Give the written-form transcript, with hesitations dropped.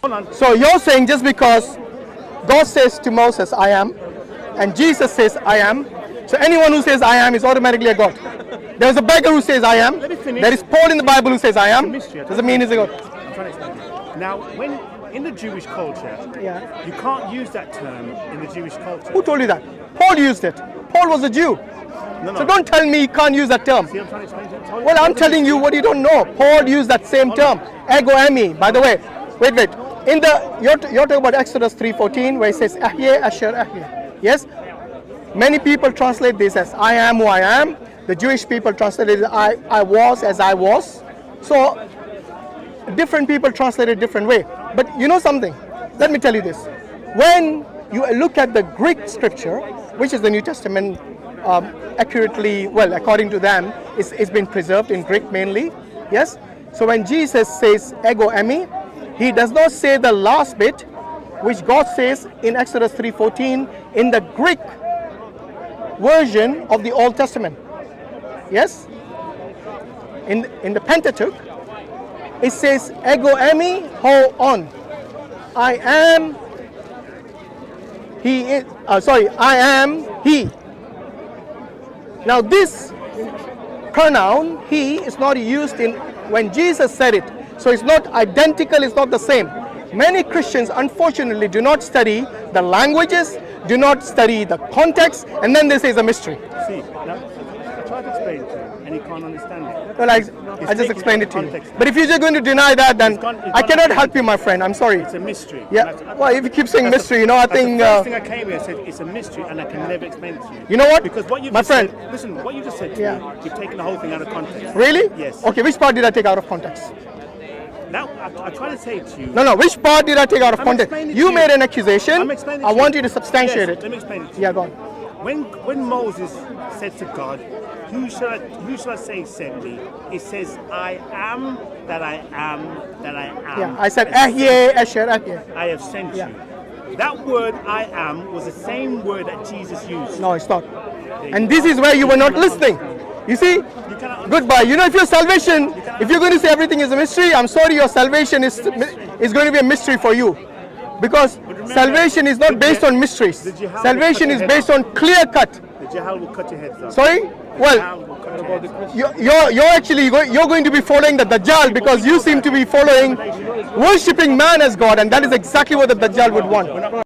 Hold on. So you're saying just because God says to Moses, I am, and Jesus says, I am, so anyone who says I am is automatically a God. There's a beggar who says I am. Let me finish. There is Paul in the Bible who says I am. mystery. Does it mean he's a God? I'm trying to explain it. Now, when in the Jewish culture, Yeah. you can't use that term in the Jewish culture. Who told you that? Paul used it. Paul was a Jew. No. So don't tell me you can't use that term. See, I'm trying to explain it. Well, I'm telling you what you don't know. Paul used that same term, ego eimi. By the way, wait. In the you're talking about Exodus 3:14, where it says Ahye Asher Ahye. Yes. Many people translate this as I am who I am. The Jewish people translate it as I was as I was. So different people translate it different way. But you know something? Let me tell you this. When you look at the Greek scripture, which is the New Testament, accurately, well, according to them, it's been preserved in Greek mainly. Yes. So when Jesus says ego eimi, he does not say the last bit, which God says in Exodus 3:14 in the Greek version of the Old Testament. Yes? In the Pentateuch, it says ego eimi ho on. I am he is I am he. Now this pronoun he is not used in when Jesus said it. So it's not identical, it's not the same. Many Christians unfortunately do not study the languages, do not study the context, and then they say it's a mystery. See, now, I tried to explain it to him, and he can't understand it. Well, I just explained it to you. Context. But if you're just going to deny that, then I cannot help you, my friend. I'm sorry. It's a mystery. Yeah. Well, if you keep saying mystery, you know, I think. The first thing I came here and said it's a mystery, and I can never explain it to you. You know what? Because what you my just friend. said, listen, what you just said to me, you've taken the whole thing out of context. Really? Yes. Okay. Which part did I take out of context? Now, I try to say to you. No. Which part did I take out of context? You made an accusation. I'm explaining I want you to substantiate it. Let me explain it to you. Yeah, go on. When Moses said to God, who shall I say sent me? It says, I am that I am that I am. Yeah, I said Ahye Asher Ahye. I have sent you. That word I am was the same word that Jesus used. No, it's not. And this is where you were not listening. You see? Goodbye. You know, if your salvation, if you're going to say everything is a mystery, I'm sorry, your salvation is going to be a mystery for you. Because salvation is not based on mysteries. Salvation is based on clear cut. The Jahal will cut your heads off. Sorry? Well, you're going to be following the Dajjal because you seem to be following, worshipping man as God, and that is exactly what the Dajjal would want.